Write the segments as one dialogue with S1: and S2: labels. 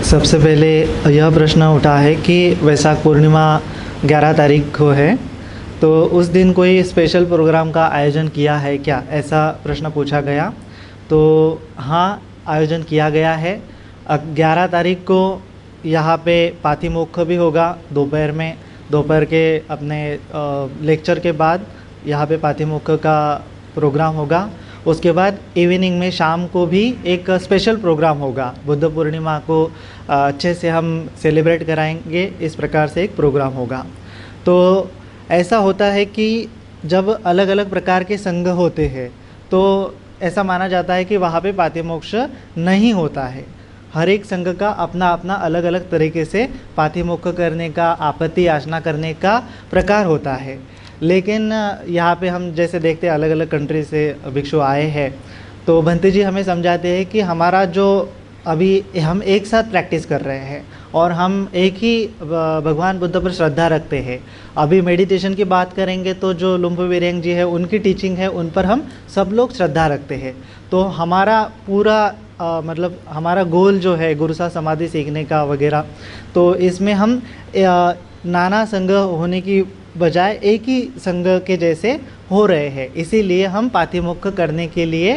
S1: सबसे पहले यह प्रश्न उठा है कि वैशाख पूर्णिमा 11 तारीख को है, तो उस दिन कोई स्पेशल प्रोग्राम का आयोजन किया है क्या, ऐसा प्रश्न पूछा गया। तो हाँ, आयोजन किया गया है। 11 तारीख को यहाँ पे पाथिमुख्य भी होगा दोपहर में। दोपहर के अपने लेक्चर के बाद यहाँ पे पाथिमुख्य का प्रोग्राम होगा। उसके बाद इवनिंग में शाम को भी एक स्पेशल प्रोग्राम होगा। बुद्ध पूर्णिमा को अच्छे से हम सेलिब्रेट कराएंगे, इस प्रकार से एक प्रोग्राम होगा। तो ऐसा होता है कि जब अलग अलग प्रकार के संघ होते हैं तो ऐसा माना जाता है कि वहाँ पे पातिमोक्ष नहीं होता है। हर एक संघ का अपना अपना अलग अलग तरीके से पातिमोक्ष करने का, आपत्ति याचना करने का प्रकार होता है। लेकिन यहाँ पे हम जैसे देखते हैं अलग अलग कंट्री से भिक्षु आए हैं, तो भंते जी हमें समझाते हैं कि हमारा जो अभी हम एक साथ प्रैक्टिस कर रहे हैं और हम एक ही भगवान बुद्ध पर श्रद्धा रखते हैं। अभी मेडिटेशन की बात करेंगे तो जो लुम्पो विरेंग जी है उनकी टीचिंग है, उन पर हम सब लोग श्रद्धा रखते हैं। तो हमारा पूरा मतलब हमारा गोल जो है गुरु सा समाधि सीखने का वगैरह, तो इसमें हम नाना संघ होने की बजाय एक ही संघ के जैसे हो रहे हैं। इसीलिए हम पातिमुख्य करने के लिए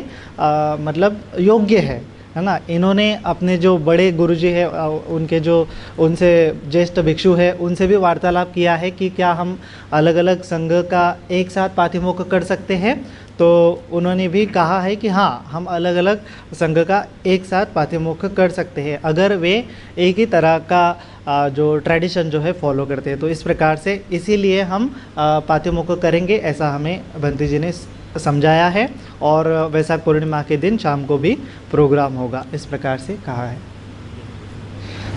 S1: मतलब योग्य है ना। इन्होंने अपने जो बड़े गुरुजी है उनके जो उनसे ज्येष्ठ भिक्षु है उनसे भी वार्तालाप किया है कि क्या हम अलग अलग संघ का एक साथ पातिमुख्य कर सकते हैं। तो उन्होंने भी कहा है कि हाँ, हम अलग अलग संघ का एक साथ पातिमुख्य कर सकते हैं अगर वे एक ही तरह का जो ट्रेडिशन जो है फॉलो करते हैं। तो इस प्रकार से इसीलिए हम पातिमुख्य करेंगे, ऐसा हमें भंती जी ने समझाया है। और वैशाख पूर्णिमा के दिन शाम को भी प्रोग्राम होगा, इस प्रकार से कहा है।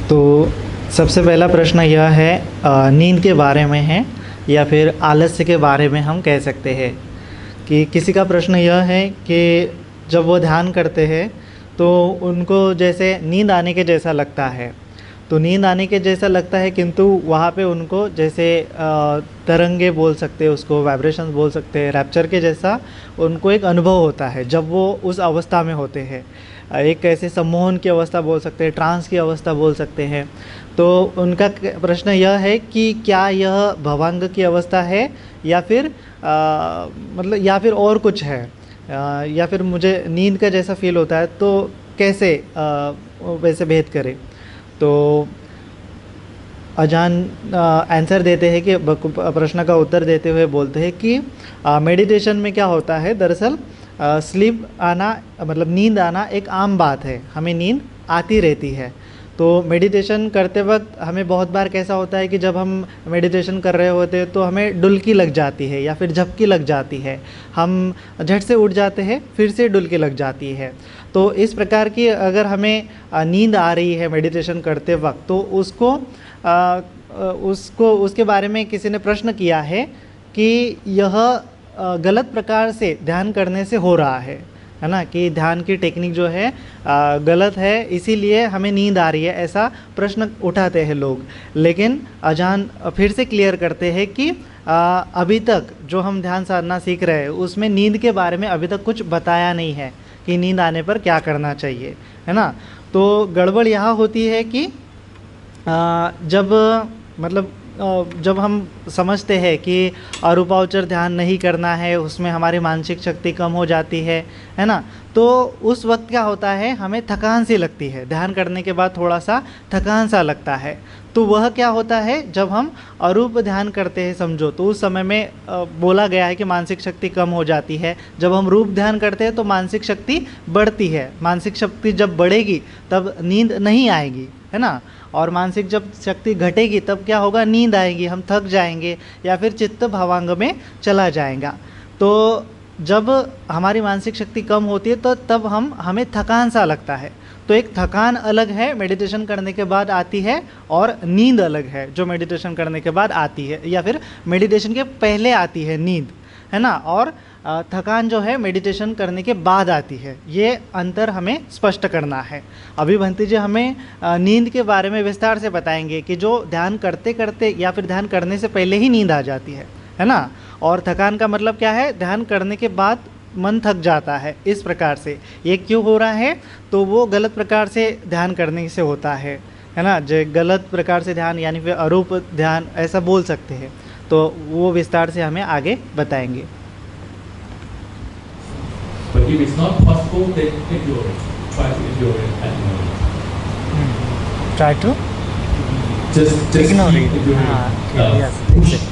S1: तो सबसे पहला प्रश्न यह है नींद के बारे में है या फिर आलस्य के बारे में हम कह सकते हैं। कि किसी का प्रश्न यह है कि जब वो ध्यान करते हैं तो उनको जैसे नींद आने के जैसा लगता है। तो नींद आने के जैसा लगता है, किंतु वहाँ पे उनको जैसे तरंगे बोल सकते हैं, उसको वाइब्रेशंस बोल सकते हैं, रैप्चर के जैसा उनको एक अनुभव होता है जब वो उस अवस्था में होते हैं। एक ऐसे सम्मोहन की अवस्था बोल सकते हैं, ट्रांस की अवस्था बोल सकते हैं। तो उनका प्रश्न यह है कि क्या यह भवांग की अवस्था है या फिर मतलब या फिर और कुछ है, या फिर मुझे नींद का जैसा फील होता है, तो कैसे वैसे भेद करें। तो अजान आंसर देते हैं कि प्रश्न का उत्तर देते हुए बोलते हैं कि मेडिटेशन में क्या होता है, दरअसल स्लीप आना मतलब नींद आना एक आम बात है, हमें नींद आती रहती है। तो मेडिटेशन करते वक्त हमें बहुत बार कैसा होता है कि जब हम मेडिटेशन कर रहे होते हैं तो हमें डुलकी लग जाती है या फिर झपकी लग जाती है, हम झट से उठ जाते हैं, फिर से डुलकी लग जाती है। तो इस प्रकार की अगर हमें नींद आ रही है मेडिटेशन करते वक्त, तो उसके बारे में किसी ने प्रश्न किया है कि यह गलत प्रकार से ध्यान करने से हो रहा है ना, कि ध्यान की टेक्निक जो है गलत है, इसीलिए हमें नींद आ रही है, ऐसा प्रश्न उठाते हैं लोग। लेकिन अजान फिर से क्लियर करते हैं कि अभी तक जो हम ध्यान साधना सीख रहे हैं उसमें नींद के बारे में अभी तक कुछ बताया नहीं है कि नींद आने पर क्या करना चाहिए, है ना। तो गड़बड़ यहाँ होती है कि जब हम समझते हैं कि अरूपावचर ध्यान नहीं करना है, उसमें हमारी मानसिक शक्ति कम हो जाती है ना। तो उस वक्त क्या होता है, हमें थकान सी लगती है, ध्यान करने के बाद थोड़ा सा थकान सा लगता है। तो वह क्या होता है, जब हम अरूप ध्यान करते हैं समझो, तो उस समय में बोला गया है कि मानसिक शक्ति कम हो जाती है। जब हम रूप ध्यान करते हैं तो मानसिक शक्ति बढ़ती है। मानसिक शक्ति जब बढ़ेगी तब नींद नहीं आएगी, है ना। और मानसिक जब शक्ति घटेगी तब क्या होगा, नींद आएगी, हम थक जाएंगे या फिर चित्त भावांग में चला जाएगा। तो जब हमारी मानसिक शक्ति कम होती है तो तब हमें थकान सा लगता है। तो एक थकान अलग है मेडिटेशन करने के बाद आती है, और नींद अलग है जो मेडिटेशन करने के बाद आती है, या फिर मेडिटेशन के पहले आती है नींद, है ना। और थकान जो है मेडिटेशन करने के बाद आती है। ये अंतर हमें स्पष्ट करना है। अभी भंती जी हमें नींद के बारे में विस्तार से बताएंगे कि जो ध्यान करते करते या फिर ध्यान करने से पहले ही नींद आ जाती है ना। और थकान का मतलब क्या है, ध्यान करने के बाद मन थक जाता है, इस प्रकार से। ये क्यों हो रहा है, तो वो गलत प्रकार से ध्यान करने से होता है है ना, जो गलत प्रकार से ध्यान यानी फिर अरूप ध्यान ऐसा बोल सकते हैं, तो वो विस्तार से हमें आगे बताएंगे।
S2: But if it's not possible, then endure it. Try to endure it and ignore it.
S1: Try to
S2: Just
S1: ignore
S2: keep
S1: it.
S2: enduring.
S1: Yes.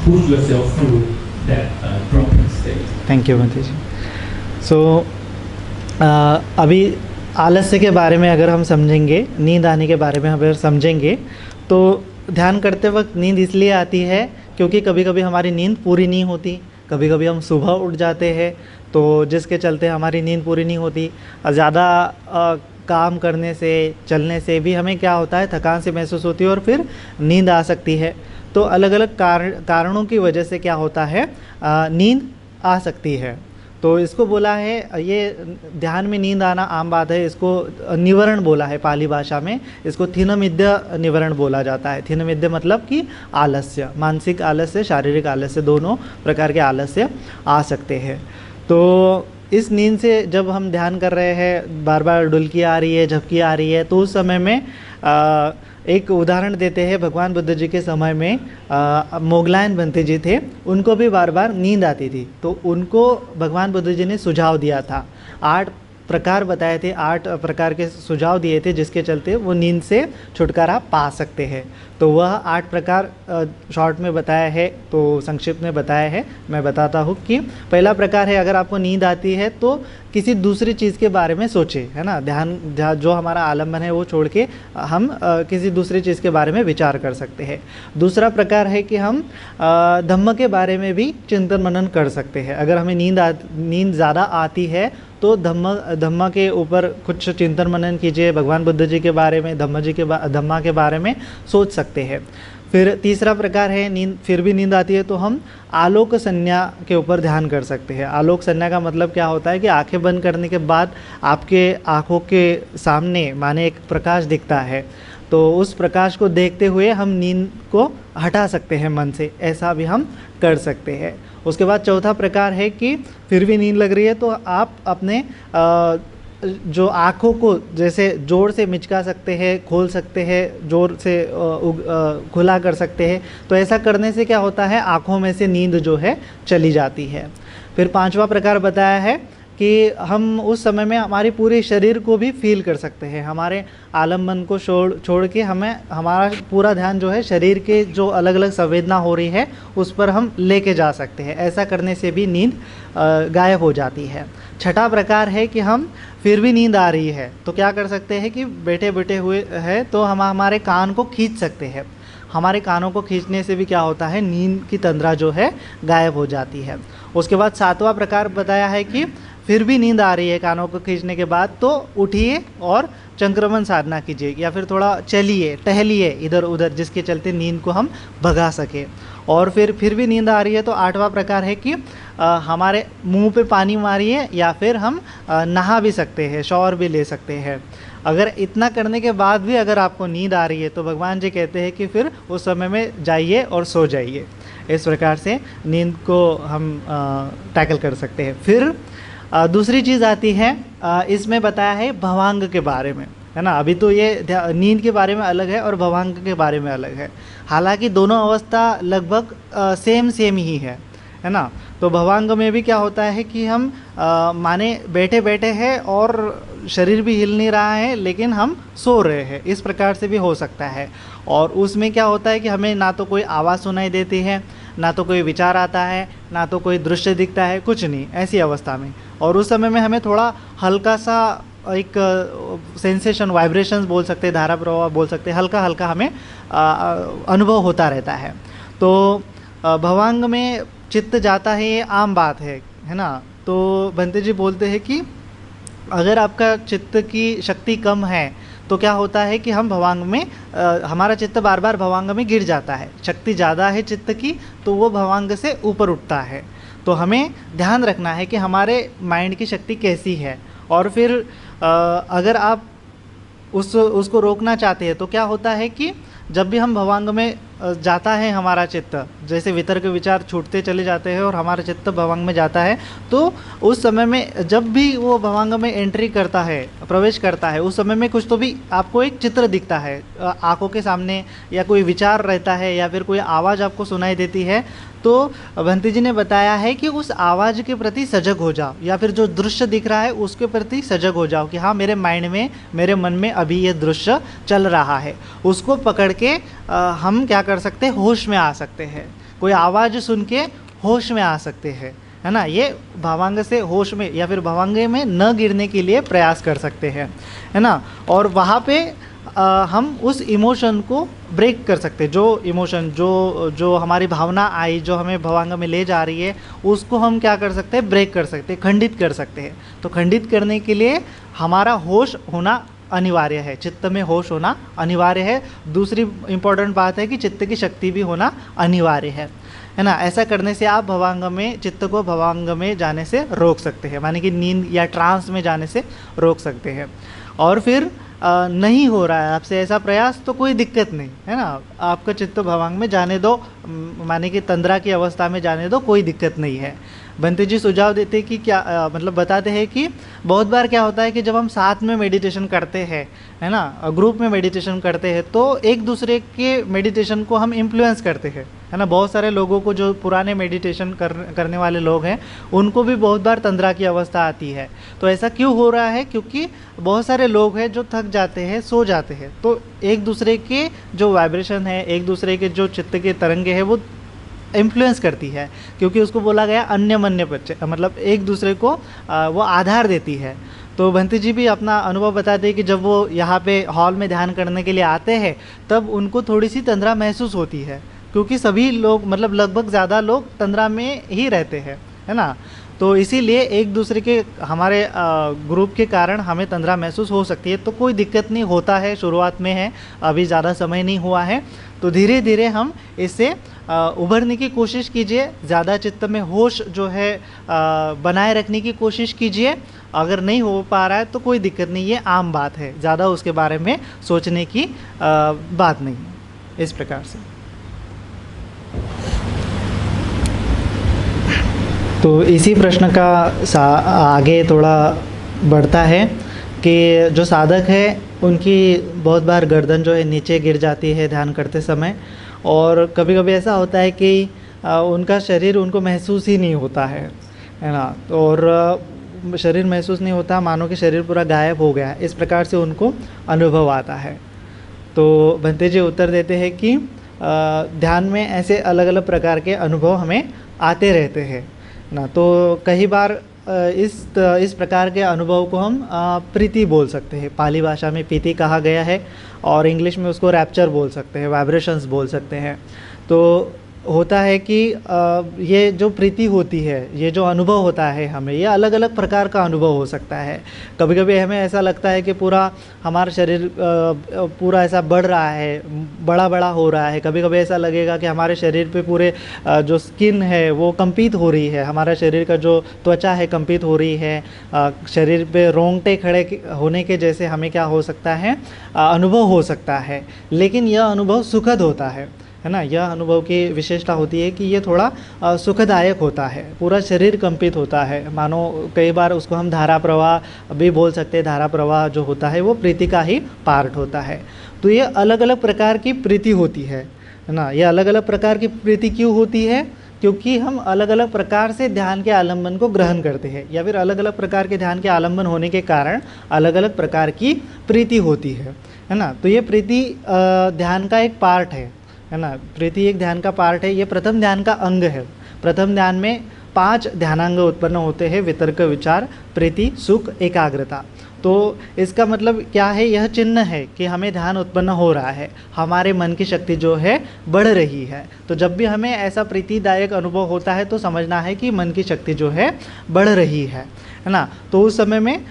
S2: Push yourself through that dropping state.
S1: Thank you Bhante ji. So अभी आलस्य के बारे में अगर हम समझेंगे, नींद आने के बारे में अगर समझेंगे, तो ध्यान करते वक्त नींद इसलिए आती है क्योंकि कभी कभी हमारी नींद पूरी नहीं होती, कभी कभी हम सुबह उठ जाते हैं, तो जिसके चलते हमारी नींद पूरी नहीं होती। ज़्यादा काम करने से, चलने से भी हमें क्या होता है, थकान से महसूस होती है और फिर नींद आ सकती है। तो अलग अलग कारणों की वजह से क्या होता है, नींद आ सकती है। तो इसको बोला है, ये ध्यान में नींद आना आम बात है, इसको निवारण बोला है पाली भाषा में, इसको थिनमिद्य निवारण बोला जाता है। थिनमिद्य मतलब कि आलस्य, मानसिक आलस्य, शारीरिक आलस्य, दोनों प्रकार के आलस्य आ सकते हैं। तो इस नींद से जब हम ध्यान कर रहे हैं, बार बार डुलकी आ रही है, झपकी आ रही है, तो उस समय में एक उदाहरण देते हैं, भगवान बुद्ध जी के समय में मोगलायन भंते जी थे, उनको भी बार बार नींद आती थी। तो उनको भगवान बुद्ध जी ने सुझाव दिया था, 8 प्रकार बताए थे, 8 प्रकार के सुझाव दिए थे, जिसके चलते वो नींद से छुटकारा पा सकते हैं। तो वह 8 प्रकार शॉर्ट में बताया है, तो संक्षिप्त में बताया है। मैं बताता हूँ कि पहला प्रकार है, अगर आपको नींद आती है तो किसी दूसरी चीज़ के बारे में सोचें, है ना, ध्यान जो हमारा आलम्बन है वो छोड़ के हम किसी दूसरी चीज़ के बारे में विचार कर सकते हैं। दूसरा प्रकार है कि हम धम्म के बारे में भी चिंतन मनन कर सकते हैं। अगर हमें नींद ज़्यादा आती है तो धम्म के ऊपर कुछ चिंतन मनन कीजिए, भगवान बुद्ध जी के बारे में, धम्मा के बारे में सोच सकते हैं। फिर तीसरा प्रकार है, नींद फिर भी नींद आती है तो हम आलोक संज्ञा के ऊपर ध्यान कर सकते हैं। आलोक संज्ञा का मतलब क्या होता है कि आंखें बंद करने के बाद आपके आँखों के सामने माने एक प्रकाश दिखता है, तो उस प्रकाश को देखते हुए हम नींद को हटा सकते हैं मन से, ऐसा भी हम कर सकते हैं। उसके बाद चौथा प्रकार है कि फिर भी नींद लग रही है तो आप अपने जो आँखों को जैसे जोर से मिचका सकते हैं, खोल सकते हैं, जोर से खुला कर सकते हैं। तो ऐसा करने से क्या होता है, आँखों में से नींद जो है चली जाती है। फिर पांचवा प्रकार बताया है कि हम उस समय में हमारे पूरे शरीर को भी फील कर सकते हैं। हमारे आलम्बन को छोड़ के हमें हमारा पूरा ध्यान जो है शरीर के जो अलग अलग संवेदना हो रही है उस पर हम लेके जा सकते हैं। ऐसा करने से भी नींद गायब हो जाती है। छठा प्रकार है कि हम फिर भी नींद आ रही है तो क्या कर सकते हैं कि बैठे हुए हैं तो हम हमारे कान को खींच सकते हैं। हमारे कानों को खींचने से भी क्या होता है, नींद की तंद्रा जो है गायब हो जाती है। उसके बाद सातवां प्रकार बताया है कि फिर भी नींद आ रही है कानों को खींचने के बाद तो उठिए और चंक्रमण साधना कीजिए या फिर थोड़ा चलिए, टहलिए इधर उधर, जिसके चलते नींद को हम भगा सकें। और फिर भी नींद आ रही है तो आठवां प्रकार है कि हमारे मुंह पे पानी मारिए या फिर हम नहा भी सकते हैं, शॉवर भी ले सकते हैं। अगर इतना करने के बाद भी अगर आपको नींद आ रही है तो भगवान जी कहते हैं कि फिर उस समय में जाइए और सो जाइए। इस प्रकार से नींद को हम टैकल कर सकते हैं। फिर दूसरी चीज़ आती है, इसमें बताया है भवांग के बारे में, है ना। अभी तो ये नींद के बारे में अलग है और भवांग के बारे में अलग है, हालांकि दोनों अवस्था लगभग सेम ही है ना। तो भवांग में भी क्या होता है कि हम माने बैठे हैं और शरीर भी हिल नहीं रहा है लेकिन हम सो रहे हैं, इस प्रकार से भी हो सकता है। और उसमें क्या होता है कि हमें ना तो कोई आवाज़ सुनाई देती है, ना तो कोई विचार आता है, ना तो कोई दृश्य दिखता है, कुछ नहीं, ऐसी अवस्था में। और उस समय में हमें थोड़ा हल्का सा एक सेंसेशन, वाइब्रेशंस बोल सकते हैं, धारा प्रवाह बोल सकते हैं, हल्का हल्का हमें अनुभव होता रहता है। तो भवांग में चित्त जाता है, ये आम बात है ना। तो भंते जी बोलते हैं कि अगर आपका चित्त की शक्ति कम है तो क्या होता है कि हम भवांग में हमारा चित्त बार बार भवांग में गिर जाता है। शक्ति ज़्यादा है चित्त की तो वो भवांग से ऊपर उठता है। तो हमें ध्यान रखना है कि हमारे माइंड की शक्ति कैसी है। और फिर अगर आप उसको रोकना चाहते हैं तो क्या होता है कि जब भी हम भवांग में जाता है हमारा चित्त, जैसे वितर्क विचार छूटते चले जाते हैं और हमारा चित्त भवांग में जाता है, तो उस समय में जब भी वो भवांग में एंट्री करता है, प्रवेश करता है, उस समय में कुछ तो भी आपको एक चित्र दिखता है आंखों के सामने, या कोई विचार रहता है, या फिर कोई आवाज़ आपको सुनाई देती है। तो भंती जी ने बताया है कि उस आवाज़ के प्रति सजग हो जाओ, या फिर जो दृश्य दिख रहा है उसके प्रति सजग हो जाओ कि हाँ, मेरे माइंड में, मेरे मन में अभी ये दृश्य चल रहा है। उसको पकड़ के हम क्या कर सकते हैं, होश में आ सकते हैं। कोई आवाज़ सुन के होश में आ सकते हैं, है ना। ये भवांग से होश में या फिर भवांगे में न गिरने के लिए प्रयास कर सकते हैं, है ना। और वहाँ पे हम उस इमोशन को ब्रेक कर सकते हैं। जो इमोशन, जो हमारी भावना आई, जो हमें भवांग में ले जा रही है, उसको हम क्या कर सकते हैं, ब्रेक कर सकते हैं, खंडित कर सकते हैं। तो खंडित करने के लिए हमारा होश होना अनिवार्य है, चित्त में होश होना अनिवार्य है। दूसरी इम्पोर्टेंट बात है कि चित्त की शक्ति भी होना अनिवार्य है ना। ऐसा करने से आप भवांग में, चित्त को भवांग में जाने से रोक सकते हैं, माने कि नींद या ट्रांस में जाने से रोक सकते हैं। और फिर नहीं हो रहा है आपसे ऐसा प्रयास, तो कोई दिक्कत नहीं, है ना। आपका चित्त भवांग में जाने दो, माने कि तंद्रा की अवस्था में जाने दो, कोई दिक्कत नहीं है। बंते जी सुझाव देते कि क्या मतलब बताते हैं कि बहुत बार क्या होता है कि जब हम साथ में मेडिटेशन करते हैं, है ना, ग्रुप में मेडिटेशन करते हैं, तो एक दूसरे के मेडिटेशन को हम इन्फ्लुएंस करते हैं, है ना। बहुत सारे लोगों को, जो पुराने मेडिटेशन करने वाले लोग हैं, उनको भी बहुत बार तंद्रा की अवस्था आती है। तो ऐसा क्यों हो रहा है? क्योंकि बहुत सारे लोग हैं जो थक जाते हैं, सो जाते हैं। तो एक दूसरे के जो वाइब्रेशन है, एक दूसरे के जो चित्त के तरंगे हैं, वो इन्फ्लुएंस करती है, क्योंकि उसको बोला गया अन्य मन्य बच्चे, मतलब एक दूसरे को वो आधार देती है। तो भंती जी भी अपना अनुभव बताते हैं कि जब वो यहाँ पे हॉल में ध्यान करने के लिए आते हैं, तब उनको थोड़ी सी तंद्रा महसूस होती है, क्योंकि सभी लोग, मतलब लगभग ज़्यादा लोग तंद्रा में ही रहते हैं, है ना। तो इसीलिए एक दूसरे के, हमारे ग्रुप के कारण हमें तंद्रा महसूस हो सकती है। तो कोई दिक्कत नहीं, होता है, शुरुआत में है, अभी ज़्यादा समय नहीं हुआ है। तो धीरे धीरे हम इससे उभरने की कोशिश कीजिए। ज़्यादा चित्त में होश जो है बनाए रखने की कोशिश कीजिए। अगर नहीं हो पा रहा है तो कोई दिक्कत नहीं, ये आम बात है, ज़्यादा उसके बारे में सोचने की बात नहीं है। इस प्रकार से तो इसी प्रश्न का आगे थोड़ा बढ़ता है कि जो साधक है उनकी बहुत बार गर्दन जो है नीचे गिर जाती है ध्यान करते समय, और कभी कभी ऐसा होता है कि उनका शरीर उनको महसूस ही नहीं होता है ना। और शरीर महसूस नहीं होता, मानो कि शरीर पूरा गायब हो गया, इस प्रकार से उनको अनुभव आता है। तो भंते जी उत्तर देते हैं कि ध्यान में ऐसे अलग अलग प्रकार के अनुभव हमें आते रहते हैं ना। तो कई बार इस प्रकार के अनुभव को हम प्रीति बोल सकते हैं। पाली भाषा में प्रीति कहा गया है, और इंग्लिश में उसको रैप्चर बोल सकते हैं, वाइब्रेशंस बोल सकते हैं। तो होता है कि ये जो प्रीति होती है, ये जो अनुभव होता है हमें, ये अलग अलग प्रकार का अनुभव हो सकता है। कभी कभी हमें ऐसा लगता है कि पूरा हमारा शरीर पूरा ऐसा बढ़ रहा है, बड़ा बड़ा हो रहा है। कभी कभी ऐसा लगेगा कि हमारे शरीर पे पूरे जो स्किन है वो कंपित हो रही है, हमारा शरीर का जो त्वचा है कंपित हो रही है, शरीर पे रोंगटे खड़े होने के जैसे हमें क्या हो सकता है, अनुभव हो सकता है। लेकिन यह अनुभव सुखद होता है ना। यह अनुभव की विशेषता होती है कि ये थोड़ा सुखदायक होता है, पूरा शरीर कंपित होता है। मानो कई बार उसको हम धारा प्रवाह भी बोल सकते हैं। धारा प्रवाह जो होता है वो प्रीति का ही पार्ट होता है। तो ये अलग अलग प्रकार की प्रीति होती है ना। ये अलग अलग प्रकार की प्रीति क्यों होती है? क्योंकि हम अलग अलग प्रकार से ध्यान के आलम्बन को ग्रहण करते हैं, या फिर अलग अलग प्रकार के ध्यान के आलम्बन होने के कारण अलग अलग प्रकार की प्रीति होती है ना। तो ये प्रीति ध्यान का एक पार्ट है ना। प्रीति एक ध्यान का पार्ट है, ये प्रथम ध्यान का अंग है। प्रथम ध्यान में 5 ध्यानांग उत्पन्न होते हैं: वितर्क, विचार, प्रीति, सुख, एकाग्रता। तो इसका मतलब क्या है? यह चिन्ह है कि हमें ध्यान उत्पन्न हो रहा है, हमारे मन की शक्ति जो है बढ़ रही है। तो जब भी हमें ऐसा प्रीतिदायक अनुभव होता है तो समझना है कि मन की शक्ति जो है बढ़ रही है ना। तो उस समय में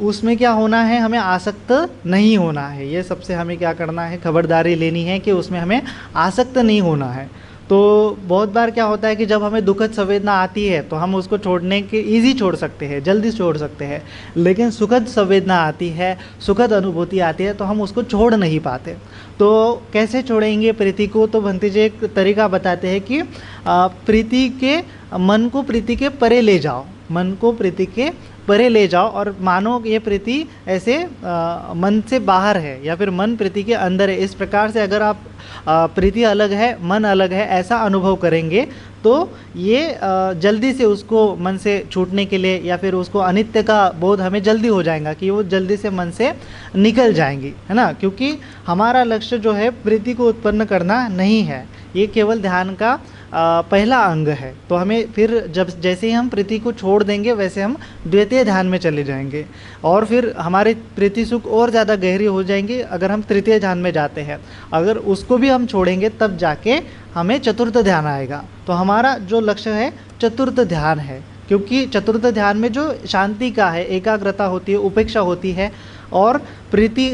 S1: उसमें क्या होना है, हमें आसक्त नहीं होना है। ये सबसे हमें क्या करना है, खबरदारी लेनी है कि उसमें हमें आसक्त नहीं होना है। तो बहुत बार क्या होता है कि जब हमें दुखद संवेदना आती है तो हम उसको छोड़ने के ईज़ी छोड़ सकते हैं, जल्दी छोड़ सकते हैं, लेकिन सुखद संवेदना आती है, सुखद अनुभूति आती है तो हम उसको छोड़ नहीं पाते। तो कैसे छोड़ेंगे प्रीति को? तो भंती जी एक तरीका बताते हैं कि प्रीति के मन को प्रीति के परे ले जाओ, मन को प्रीति के परे ले जाओ और मानो ये प्रीति ऐसे मन से बाहर है या फिर मन प्रीति के अंदर है। इस प्रकार से अगर आप प्रीति अलग है, मन अलग है, ऐसा अनुभव करेंगे तो ये जल्दी से उसको मन से छूटने के लिए या फिर उसको अनित्य का बोध हमें जल्दी हो जाएगा कि वो जल्दी से मन से निकल जाएंगी, है ना। क्योंकि हमारा लक्ष्य जो है प्रीति को उत्पन्न करना नहीं है, ये केवल ध्यान का पहला अंग है। तो हमें फिर जब जैसे ही हम प्रीति को छोड़ देंगे वैसे हम द्वितीय ध्यान में चले जाएंगे और फिर हमारी प्रीति सुख और ज़्यादा गहरी हो जाएंगी अगर हम तृतीय ध्यान में जाते हैं। अगर उसको भी हम छोड़ेंगे तब जाके हमें चतुर्थ ध्यान आएगा। तो हमारा जो लक्ष्य है चतुर्थ ध्यान है, क्योंकि चतुर्थ ध्यान में जो शांति का है, एकाग्रता होती है, उपेक्षा होती है और प्रीति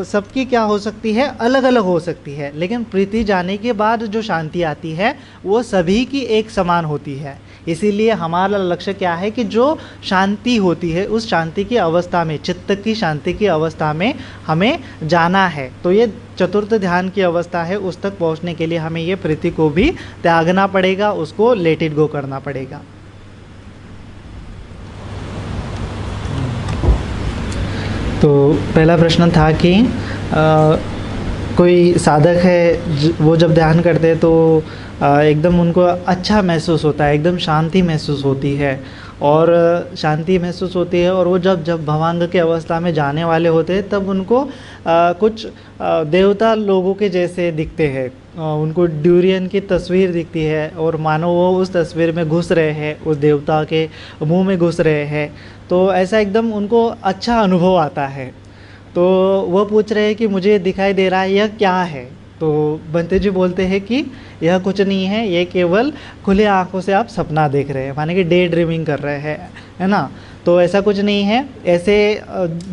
S1: सबकी क्या हो सकती है, अलग अलग हो सकती है, लेकिन प्रीति जाने के बाद जो शांति आती है वो सभी की एक समान होती है। इसीलिए हमारा लक्ष्य क्या है कि जो शांति होती है उस शांति की अवस्था में, चित्त की शांति की अवस्था में हमें जाना है। तो ये चतुर्थ ध्यान की अवस्था है, उस तक पहुंचने के लिए हमें ये प्रीति को भी त्यागना पड़ेगा, उसको लेट इट गो करना पड़ेगा। तो पहला प्रश्न था कि कोई साधक है वो जब ध्यान करते हैं तो एकदम उनको अच्छा महसूस होता है, एकदम शांति महसूस होती है और शांति महसूस होती है और वो जब भवांग के अवस्था में जाने वाले होते हैं तब उनको कुछ देवता लोगों के जैसे दिखते हैं, उनको ड्यूरियन की तस्वीर दिखती है और मानो वो उस तस्वीर में घुस रहे हैं, उस देवता के मुंह में घुस रहे हैं। तो ऐसा एकदम उनको अच्छा अनुभव आता है। तो वह पूछ रहे हैं कि मुझे दिखाई दे रहा है, यह क्या है? तो बंते जी बोलते हैं कि यह कुछ नहीं है, ये केवल खुले आंखों से आप सपना देख रहे हैं, माने कि डे ड्रीमिंग कर रहे हैं, है ना। तो ऐसा कुछ नहीं है। ऐसे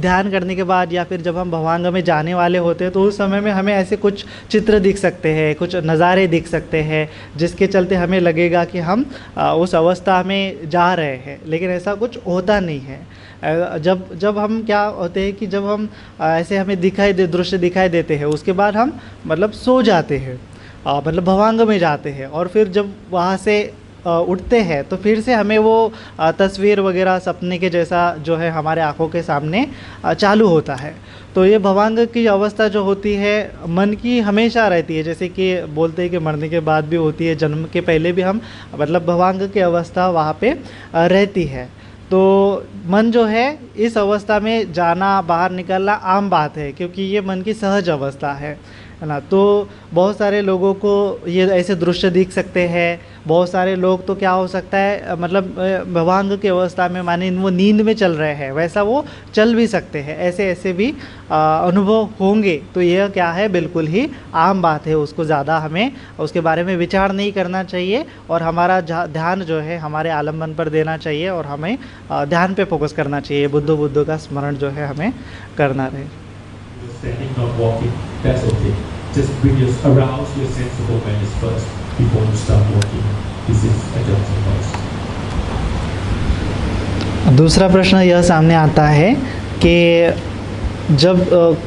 S1: ध्यान करने के बाद या फिर जब हम भवांग में जाने वाले होते हैं तो उस समय में हमें ऐसे कुछ चित्र दिख सकते हैं, कुछ नज़ारे दिख सकते हैं जिसके चलते हमें लगेगा कि हम उस अवस्था में जा रहे हैं, लेकिन ऐसा कुछ होता नहीं है। जब हम क्या होते हैं कि जब हम ऐसे हमें दृश्य दिखाई देते हैं उसके बाद हम मतलब सो जाते हैं, मतलब भवांग में जाते हैं और फिर जब वहाँ से उठते हैं तो फिर से हमें वो तस्वीर वगैरह सपने के जैसा जो है हमारे आँखों के सामने चालू होता है। तो ये भवांग की अवस्था जो होती है मन की हमेशा रहती है, जैसे कि बोलते हैं कि मरने के बाद भी होती है, जन्म के पहले भी हम मतलब भवांग की अवस्था वहाँ पे रहती है। तो मन जो है इस अवस्था में जाना, बाहर निकलना आम बात है क्योंकि ये मन की सहज अवस्था है ना। तो बहुत सारे लोगों को ये ऐसे दृश्य दिख सकते हैं। बहुत सारे लोग तो क्या हो सकता है मतलब भवांग की अवस्था में माने वो नींद में चल रहे हैं वैसा वो चल भी सकते हैं, ऐसे ऐसे भी अनुभव होंगे। तो यह क्या है, बिल्कुल ही आम बात है, उसको ज़्यादा हमें उसके बारे में विचार नहीं करना चाहिए और हमारा ध्यान जो है हमारे आलम्बन पर देना चाहिए और हमें ध्यान पे फोकस करना चाहिए। बुद्ध का स्मरण जो है हमें करना रहे।
S2: Standing, not walking, that's okay. Just bring your arouse your sense of awareness first before you start walking. This is adjusting voice.
S1: दूसरा प्रश्न यह सामने आता है कि जब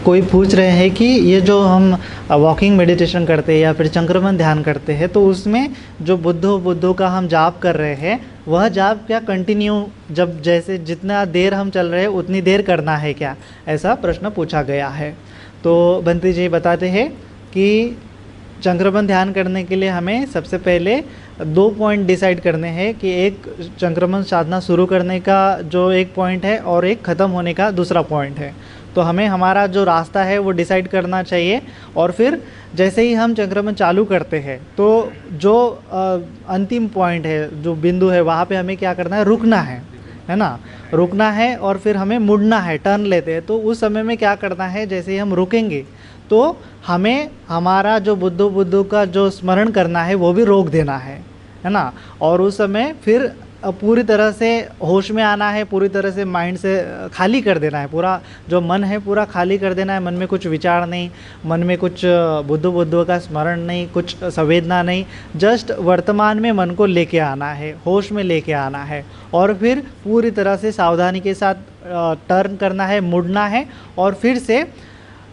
S1: कोई पूछ रहे हैं कि ये जो हम वॉकिंग मेडिटेशन करते हैं या फिर चंक्रमण ध्यान करते हैं तो उसमें जो बुद्धो का हम जाप कर रहे हैं वह जाप क्या कंटिन्यू जब जैसे जितना देर हम चल रहे हैं उतनी देर करना है क्या, ऐसा प्रश्न पूछा गया है। तो बंती जी बताते हैं कि चंक्रमण ध्यान करने के लिए हमें सबसे पहले 2 पॉइंट डिसाइड करने हैं कि एक चंक्रमण साधना शुरू करने का जो एक पॉइंट है और एक ख़त्म होने का दूसरा पॉइंट है। तो हमें हमारा जो रास्ता है वो डिसाइड करना चाहिए और फिर जैसे ही हम चंक्रमण चालू करते हैं तो जो अंतिम पॉइंट है, जो बिंदु है, वहाँ पे हमें क्या करना है, रुकना है ना, रुकना है और फिर हमें मुड़ना है, टर्न लेते हैं। तो उस समय में क्या करना है, जैसे ही हम रुकेंगे तो हमें हमारा जो बुद्धो का जो स्मरण करना है वो भी रोक देना है ना। और उस समय फिर पूरी तरह से होश में आना है, पूरी तरह से माइंड से खाली कर देना है, पूरा जो मन है पूरा खाली कर देना है। मन में कुछ विचार नहीं, मन में कुछ बुद्धों का स्मरण नहीं, कुछ संवेदना नहीं, जस्ट वर्तमान में मन को लेके आना है, होश में लेके आना है। और फिर पूरी तरह से सावधानी के साथ टर्न करना है, मुड़ना है। और फिर से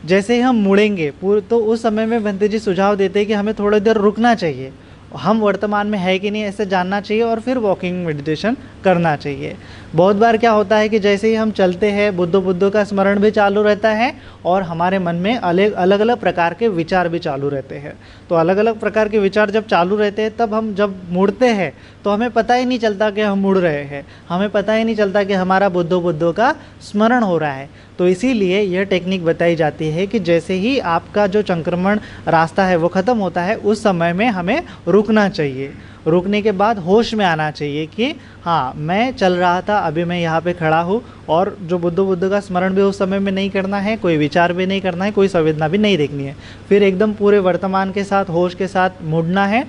S1: जैसे ही हम मुड़ेंगे तो उस समय में भंते जी सुझाव देते हैं कि हमें थोड़ी देर रुकना चाहिए, हम वर्तमान में है कि नहीं ऐसे जानना चाहिए, और फिर वॉकिंग मेडिटेशन करना चाहिए। बहुत बार क्या होता है कि जैसे ही हम चलते हैं बुद्धों का स्मरण भी चालू रहता है और हमारे मन में अलग अलग प्रकार के विचार भी चालू रहते हैं। तो अलग अलग प्रकार के विचार जब चालू रहते हैं तब हम जब मुड़ते हैं तो हमें पता ही नहीं चलता कि हम मुड़ रहे हैं, हमें पता ही नहीं चलता कि हमारा बुद्धों का स्मरण हो रहा है। तो इसीलिए यह टेक्निक बताई जाती है कि जैसे ही आपका जो संक्रमण रास्ता है वो ख़त्म होता है, उस समय में हमें रुकना चाहिए। रुकने के बाद होश में आना चाहिए कि हाँ मैं चल रहा था, अभी मैं यहाँ पे खड़ा हूँ। और जो बुद्धों का स्मरण भी उस समय में नहीं करना है, कोई विचार भी नहीं करना है, कोई संवेदना भी नहीं देखनी है। फिर एकदम पूरे वर्तमान के साथ होश के साथ मुड़ना है,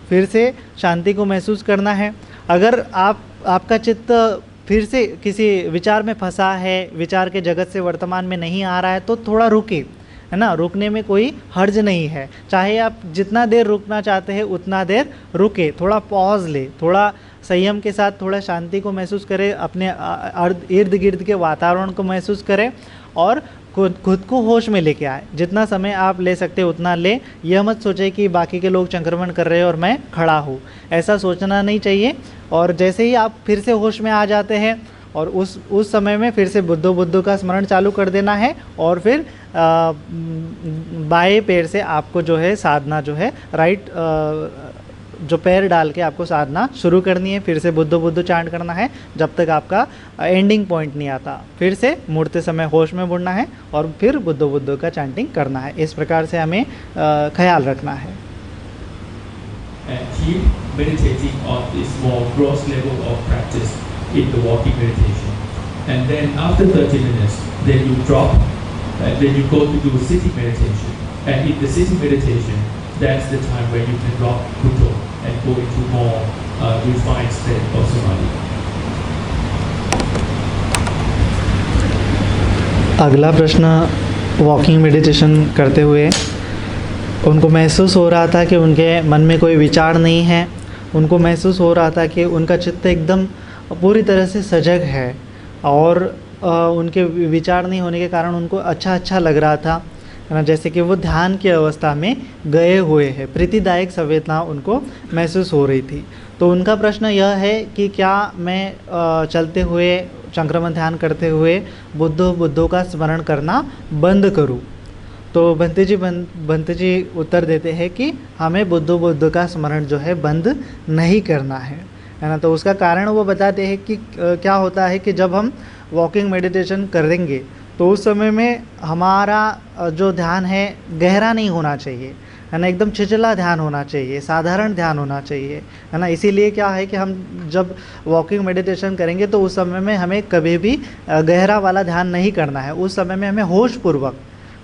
S1: फिर से शांति को महसूस करना है। अगर आपका चित्त फिर से किसी विचार में फंसा है, विचार के जगत से वर्तमान में नहीं आ रहा है, तो थोड़ा रुके, है ना। रुकने में कोई हर्ज नहीं है, चाहे आप जितना देर रुकना चाहते हैं उतना देर रुके, थोड़ा पॉज ले, थोड़ा संयम के साथ थोड़ा शांति को महसूस करें, अपने इर्द गिर्द के वातावरण को महसूस करें और खुद को होश में लेके आए। जितना समय आप ले सकते हैं उतना ले। यह मत सोचे कि बाकी के लोग संक्रमण कर रहे हैं और मैं खड़ा हूँ, ऐसा सोचना नहीं चाहिए। और जैसे ही आप फिर से होश में आ जाते हैं और उस समय में फिर से बुद्धों का स्मरण चालू कर देना है। और फिर बाएं पैर से आपको जो है साधना जो है राइट जो पैर डाल के आपको साधना शुरू करनी है। फिर से बुद्धो चांट करना है जब तक आपका एंडिंग पॉइंट नहीं आता। फिर से मुड़ते समय होश में मुड़ना है और फिर बुद्धो का चैंटिंग करना है। इस प्रकार से हमें ख्याल रखना है।
S2: And keep meditating on this more gross level of practice in the walking meditation. And then after 30 minutes, then you drop and then you go to do sitting meditation. And in the sitting meditation, that's the time where you can drop Buddha and go into more refined state of samadhi.
S1: अगला प्रश्न, walking meditation करते हुए उनको महसूस हो रहा था कि उनके मन में कोई विचार नहीं है। उनको महसूस हो रहा था कि उनका चित्त एकदम पूरी तरह से सजग है और उनके विचार नहीं होने के कारण उनको अच्छा लग रहा था, है ना। जैसे कि वो ध्यान की अवस्था में गए हुए हैं, प्रीतिदायक संवेदना उनको महसूस हो रही थी। तो उनका प्रश्न यह है कि क्या मैं चलते हुए संक्रमण ध्यान करते हुए बुद्धों का स्मरण करना बंद करूं? तो भंते जी उत्तर देते हैं कि हमें बुद्धों का स्मरण जो है बंद नहीं करना है ना। तो उसका कारण वो बताते हैं कि क्या होता है कि जब हम वॉकिंग मेडिटेशन करेंगे तो उस समय में हमारा जो ध्यान है गहरा नहीं होना चाहिए, है ना। एकदम छिछला ध्यान होना चाहिए, साधारण ध्यान होना चाहिए, है ना। इसीलिए क्या है कि हम जब वॉकिंग मेडिटेशन करेंगे तो उस समय में हमें कभी भी गहरा वाला ध्यान नहीं करना है। उस समय में हमें होशपूर्वक,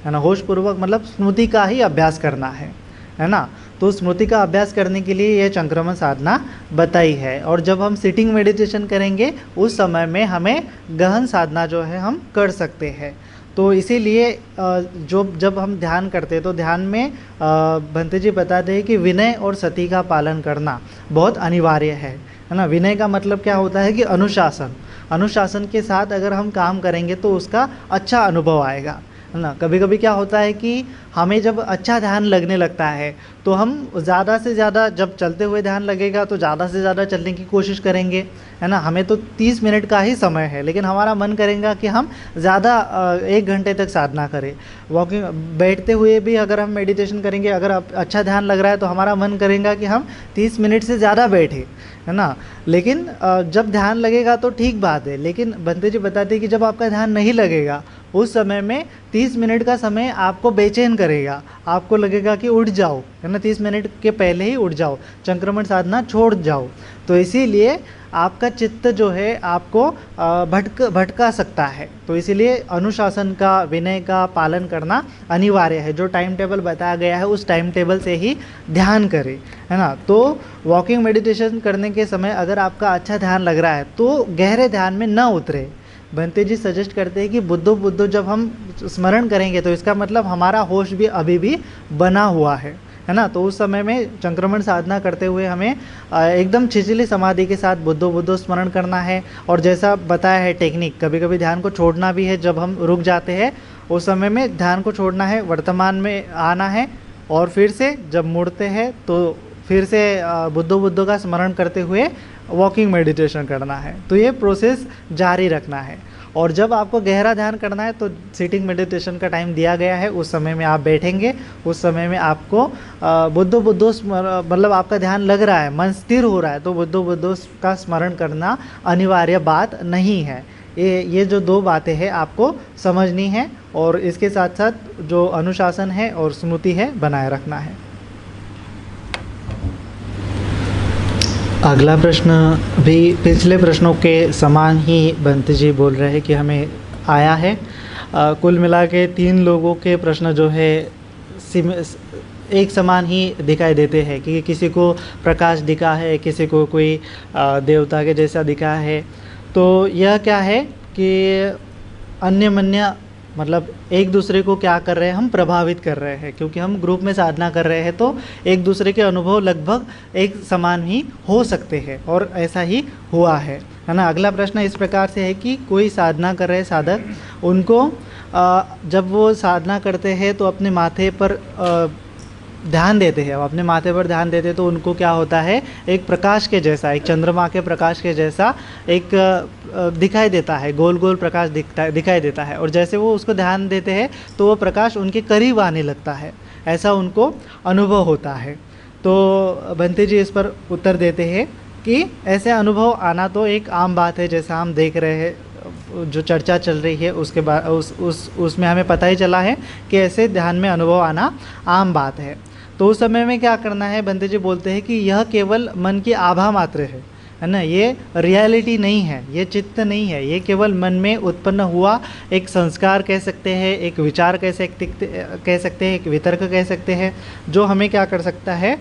S1: है ना, होशपूर्वक मतलब स्मृति का ही अभ्यास करना है ना। तो स्मृति का अभ्यास करने के लिए यह संक्रमण साधना बताई है। और जब हम सिटिंग मेडिटेशन करेंगे उस समय में हमें गहन साधना जो है हम कर सकते हैं। तो इसीलिए जब हम ध्यान करते हैं तो ध्यान में भंते जी बताते हैं कि विनय और सती का पालन करना बहुत अनिवार्य है ना। विनय का मतलब क्या होता है कि अनुशासन के साथ अगर हम काम करेंगे तो उसका अच्छा अनुभव आएगा, है ना। कभी कभी क्या होता है कि हमें जब अच्छा ध्यान लगने लगता है तो हम ज़्यादा से ज़्यादा, जब चलते हुए ध्यान लगेगा तो ज़्यादा से ज़्यादा चलने की कोशिश करेंगे, है ना। हमें तो 30 मिनट का ही समय है लेकिन हमारा मन करेगा कि हम ज़्यादा 1 घंटे तक साधना करें। वॉकिंग बैठते हुए भी अगर हम मेडिटेशन करेंगे, अगर अच्छा ध्यान लग रहा है तो हमारा मन करेगा कि हम 30 मिनट से ज़्यादा बैठे, है ना। लेकिन जब ध्यान लगेगा तो ठीक बात है, लेकिन भंते जी बताते हैं कि जब आपका ध्यान नहीं लगेगा उस समय में 30 मिनट का समय आपको बेचैन करेगा, आपको लगेगा कि उठ जाओ, है ना, 30 मिनट के पहले ही उठ जाओ, संक्रमण साधना छोड़ जाओ। तो इसीलिए आपका चित्त जो है आपको भटका सकता है। तो इसीलिए अनुशासन का, विनय का पालन करना अनिवार्य है। जो टाइम टेबल बताया गया है उस टाइम टेबल से ही ध्यान करें, है ना। तो वॉकिंग मेडिटेशन करने के समय अगर आपका अच्छा ध्यान लग रहा है तो गहरे ध्यान में न उतरे। बंते जी सजेस्ट करते हैं कि बुद्धो बुद्धो जब हम स्मरण करेंगे तो इसका मतलब हमारा होश भी अभी भी बना हुआ है ना। तो उस समय में संक्रमण साधना करते हुए हमें एकदम छिछली समाधि के साथ बुद्धो बुद्धो स्मरण करना है। और जैसा बताया है टेक्निक, कभी कभी ध्यान को छोड़ना भी है। जब हम रुक जाते हैं उस समय में ध्यान को छोड़ना है, वर्तमान में आना है, और फिर से जब मुड़ते हैं तो फिर से बुद्धो बुद्धो का स्मरण करते हुए वॉकिंग मेडिटेशन करना है। तो ये प्रोसेस जारी रखना है। और जब आपको गहरा ध्यान करना है तो सिटिंग मेडिटेशन का टाइम दिया गया है, उस समय में आप बैठेंगे, उस समय में आपको बुद्धो बुद्धो मतलब आपका ध्यान लग रहा है, मन स्थिर हो रहा है, तो बुद्धो बुद्धो का स्मरण करना अनिवार्य बात नहीं है। ये जो दो बातें हैं आपको समझनी है, और इसके साथ साथ जो अनुशासन है और स्मृति है बनाए रखना है। अगला प्रश्न भी पिछले प्रश्नों के समान ही बंते जी बोल रहे हैं कि हमें आया है। कुल मिला के 3 लोगों के प्रश्न जो है एक समान ही दिखाई देते हैं कि किसी को प्रकाश दिखा है, किसी को कोई देवता के जैसा दिखा है। तो यह क्या है कि अन्यमन्य मतलब एक दूसरे को क्या कर रहे हैं, हम प्रभावित कर रहे हैं। क्योंकि हम ग्रुप में साधना कर रहे हैं तो एक दूसरे के अनुभव लगभग एक समान ही हो सकते हैं, और ऐसा ही हुआ है ना। अगला प्रश्न इस प्रकार से है कि कोई साधना कर रहे साधक, उनको जब वो साधना करते हैं तो अपने माथे पर ध्यान देते हैं, अपने माथे पर ध्यान देते हैं तो उनको क्या होता है, एक प्रकाश के जैसा, एक चंद्रमा के प्रकाश के जैसा एक दिखाई देता है, गोल गोल प्रकाश दिखाई देता है। और जैसे वो उसको ध्यान देते हैं तो वो प्रकाश उनके करीब आने लगता है, ऐसा उनको अनुभव होता है। तो बंते जी इस पर उत्तर देते हैं कि ऐसे अनुभव आना तो एक आम बात है। जैसा हम देख रहे हैं, जो चर्चा चल रही है उसके बाद उसमें हमें पता ही चला है कि ऐसे ध्यान में अनुभव आना आम बात है। तो उस समय में क्या करना है, बंते जी बोलते हैं कि यह केवल मन की आभा मात्र है ना, ये रियलिटी नहीं है, ये चित्त नहीं है, ये केवल मन में उत्पन्न हुआ एक संस्कार कह सकते हैं, एक विचार कह सकते हैं, एक वितर्क कह सकते हैं, जो हमें क्या कर सकता है,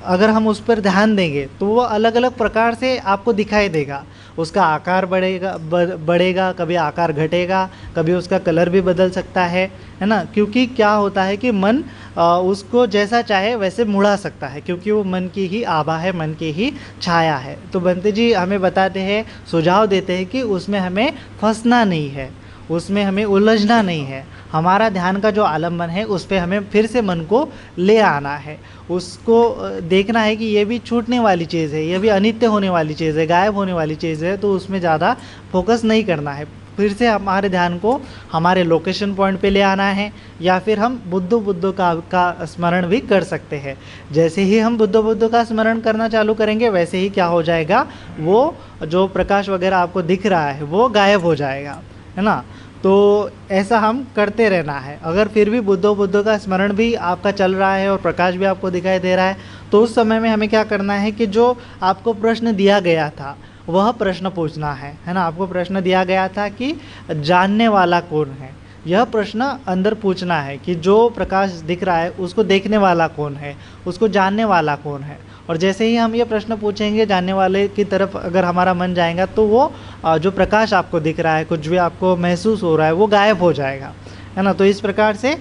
S1: अगर हम उस पर ध्यान देंगे तो वो अलग अलग प्रकार से आपको दिखाई देगा। उसका आकार बढ़ेगा, कभी आकार घटेगा, कभी उसका कलर भी बदल सकता है ना। क्योंकि क्या होता है कि मन उसको जैसा चाहे वैसे मुड़ा सकता है, क्योंकि वो मन की ही आभा है, मन की ही छाया है। तो बंते जी हमें बताते हैं, सुझाव देते हैं कि उसमें हमें फंसना नहीं है, उसमें हमें उलझना नहीं है। हमारा ध्यान का जो आलम्बन है उस पर हमें फिर से मन को ले आना है, उसको देखना है कि ये भी छूटने वाली चीज़ है, ये भी अनित्य होने वाली चीज़ है, गायब होने वाली चीज़ है। तो उसमें ज़्यादा फोकस नहीं करना है, फिर से हमारे ध्यान को हमारे लोकेशन पॉइंट पे ले आना है। या फिर हम बुद्धो बुद्धो का स्मरण भी कर सकते हैं। जैसे ही हम बुद्धो बुद्धो का स्मरण करना चालू करेंगे वैसे ही क्या हो जाएगा, वो जो प्रकाश वगैरह आपको दिख रहा है वो गायब हो जाएगा, है ना। तो ऐसा हम करते रहना है। अगर फिर भी बुद्धो बुद्धो का स्मरण भी आपका चल रहा है और प्रकाश भी आपको दिखाई दे रहा है, तो उस समय में हमें क्या करना है कि जो आपको प्रश्न दिया गया था वह प्रश्न पूछना है ना। आपको प्रश्न दिया गया था कि जानने वाला कौन है, यह प्रश्न अंदर पूछना है कि जो प्रकाश दिख रहा है उसको देखने वाला कौन है, उसको जानने वाला कौन है। और जैसे ही हम ये प्रश्न पूछेंगे, जानने वाले की तरफ अगर हमारा मन जाएगा तो वो जो प्रकाश आपको दिख रहा है, कुछ भी आपको महसूस हो रहा है, वो गायब हो जाएगा, है ना। तो इस प्रकार से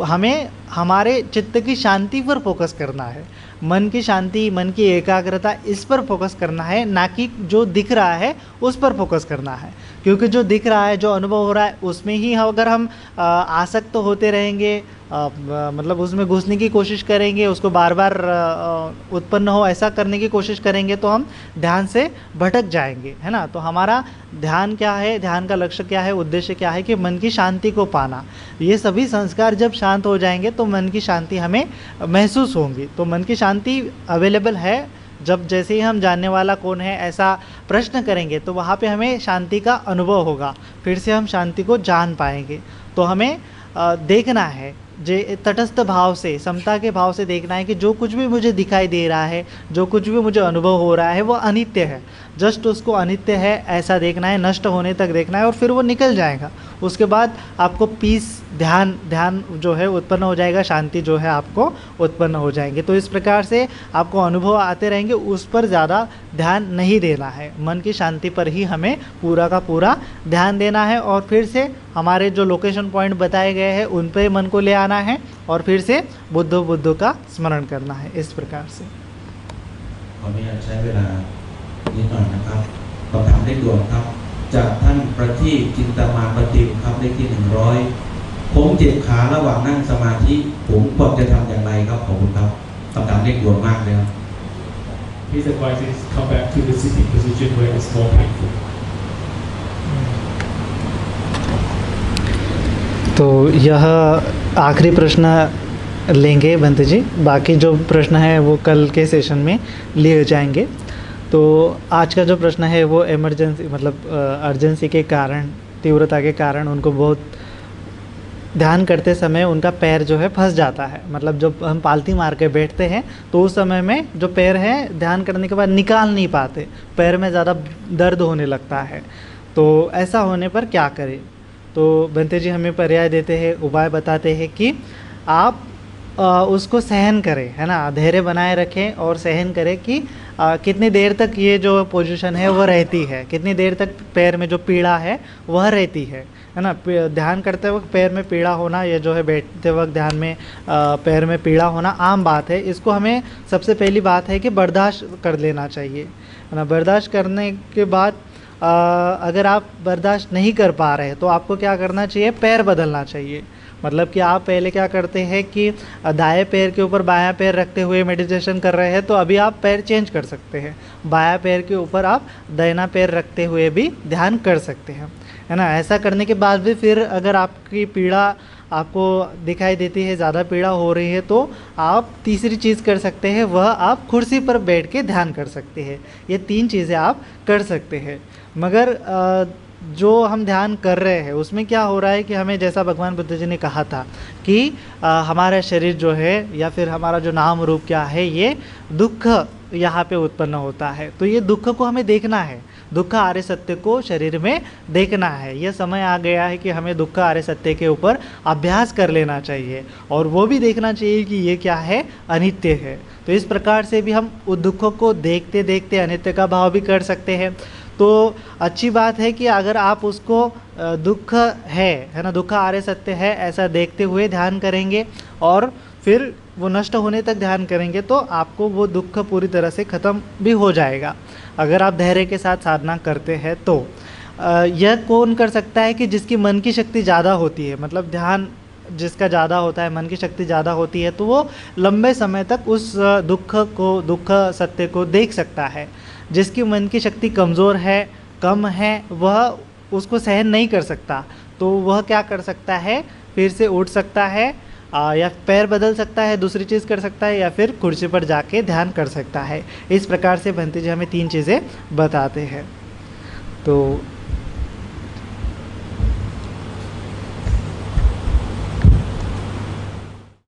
S1: हमें हमारे चित्त की शांति पर फोकस करना है, मन की शांति, मन की एकाग्रता, इस पर फोकस करना है, ना कि जो दिख रहा है उस पर फोकस करना है। क्योंकि जो दिख रहा है, जो अनुभव हो रहा है, उसमें ही अगर हम आसक्त होते रहेंगे, मतलब उसमें घुसने की कोशिश करेंगे, उसको बार बार उत्पन्न हो ऐसा करने की कोशिश करेंगे, तो हम ध्यान से भटक जाएंगे, है ना। तो हमारा ध्यान क्या है, ध्यान का लक्ष्य क्या है, उद्देश्य क्या है कि मन की शांति को पाना। ये सभी संस्कार जब शांत हो जाएंगे तो मन की शांति हमें महसूस होंगी। तो मन की शांति अवेलेबल है जब जैसे ही हम जानने वाला कौन है ऐसा प्रश्न करेंगे तो वहाँ पे हमें शांति का अनुभव होगा, फिर से हम शांति को जान पाएंगे। तो हमें देखना है, जे तटस्थ भाव से, समता के भाव से देखना है कि जो कुछ भी मुझे दिखाई दे रहा है, जो कुछ भी मुझे अनुभव हो रहा है वो अनित्य है। जस्ट उसको अनित्य है ऐसा देखना है, नष्ट होने तक देखना है और फिर वो निकल जाएगा। उसके बाद आपको पीस, ध्यान जो है उत्पन्न हो जाएगा, शांति जो है आपको उत्पन्न हो जाएंगे। तो इस प्रकार से आपको अनुभव आते रहेंगे, उस पर ज़्यादा ध्यान नहीं देना है, मन की शांति पर ही हमें पूरा का पूरा ध्यान देना है। और फिर से हमारे जो लोकेशन पॉइंट बताए गए हैं उन पर मन को ले आना है और फिर से बुद्ध का स्मरण करना है। इस प्रकार से
S3: นิดหน่อยนะครับคำถามเร่งด่วนครับจากท่านประทีปจินตมาปฏิมครับเลขที่100ผมเจ็บขาระหว่างนั่งสมาธิผมควรจะทำอย่างไรครับขอบคุณครับคำถามเร่งด่วนมากเลยครับ
S2: His advice is come back to the sitting position where it's more painful.
S1: तो यह आखिरी प्रश्न लेंगे बंत जी, बाकी जो प्रश्न है वो कल के सेशन में लिए जाएंगे। तो आज का जो प्रश्न है वो इमरजेंसी मतलब अर्जेंसी के कारण, तीव्रता के कारण उनको बहुत ध्यान करते समय उनका पैर जो है फंस जाता है। मतलब जब हम पालती मार के बैठते हैं तो उस समय में जो पैर है ध्यान करने के बाद निकाल नहीं पाते, पैर में ज़्यादा दर्द होने लगता है। तो ऐसा होने पर क्या करें? तो बंते जी हमें पर्याय देते हैं, उपाय बताते हैं कि आप उसको सहन करें, है ना, धैर्य बनाए रखें और सहन करें कि कितनी देर तक ये जो पोजीशन है वह रहती है, कितनी देर तक पैर में जो पीड़ा है वह रहती है ना। ध्यान करते वक्त पैर में पीड़ा होना, ये जो है बैठते वक्त ध्यान में पैर में पीड़ा होना आम बात है। इसको हमें सबसे पहली बात है कि बर्दाश्त कर लेना चाहिए, है ना। बर्दाश्त करने के बाद अगर आप बर्दाश्त नहीं कर पा रहे तो आपको क्या करना चाहिए? पैर बदलना चाहिए। मतलब कि आप पहले क्या करते हैं कि दाएं पैर के ऊपर बायां पैर रखते हुए मेडिटेशन कर रहे हैं, तो अभी आप पैर चेंज कर सकते हैं, बायां पैर के ऊपर आप दाहिना पैर रखते हुए भी ध्यान कर सकते हैं, है ना। ऐसा करने के बाद भी फिर अगर आपकी पीड़ा आपको दिखाई देती है, ज़्यादा पीड़ा हो रही है, तो आप तीसरी चीज़ कर सकते हैं, वह आप कुर्सी पर बैठ के ध्यान कर सकते हैं। ये 3 चीज़ें आप कर सकते हैं। मगर जो हम ध्यान कर रहे हैं उसमें क्या हो रहा है कि हमें, जैसा भगवान बुद्ध जी ने कहा था कि हमारा शरीर जो है या फिर हमारा जो नाम रूप क्या है, ये दुख यहाँ पे उत्पन्न होता है। तो ये दुख को हमें देखना है, दुख आर्य सत्य को शरीर में देखना है। यह समय आ गया है कि हमें दुख आर्य सत्य के ऊपर अभ्यास कर लेना चाहिए और वो भी देखना चाहिए कि ये क्या है, अनित्य है। तो इस प्रकार से भी हम उस दुख को देखते देखते अनित्य का भाव भी कर सकते हैं। तो अच्छी बात है कि अगर आप उसको दुख है ना, दुख आर्य सत्य है ऐसा देखते हुए ध्यान करेंगे और फिर वो नष्ट होने तक ध्यान करेंगे तो आपको वो दुख पूरी तरह से ख़त्म भी हो जाएगा, अगर आप धैर्य के साथ साधना करते हैं तो। यह कौन कर सकता है कि जिसकी मन की शक्ति ज़्यादा होती है, मतलब ध्यान जिसका ज़्यादा होता है, मन की शक्ति ज़्यादा होती है, तो वो लंबे समय तक उस दुख सत्य को देख सकता है। जिसकी मन की शक्ति कमज़ोर है, कम है, वह उसको सहन नहीं कर सकता, तो वह क्या कर सकता है? फिर से उठ सकता है या पैर बदल सकता है, दूसरी चीज़ कर सकता है, या फिर कुर्सी पर जाके ध्यान कर सकता है। इस प्रकार से भंती जी हमें 3 चीज़ें बताते हैं। तो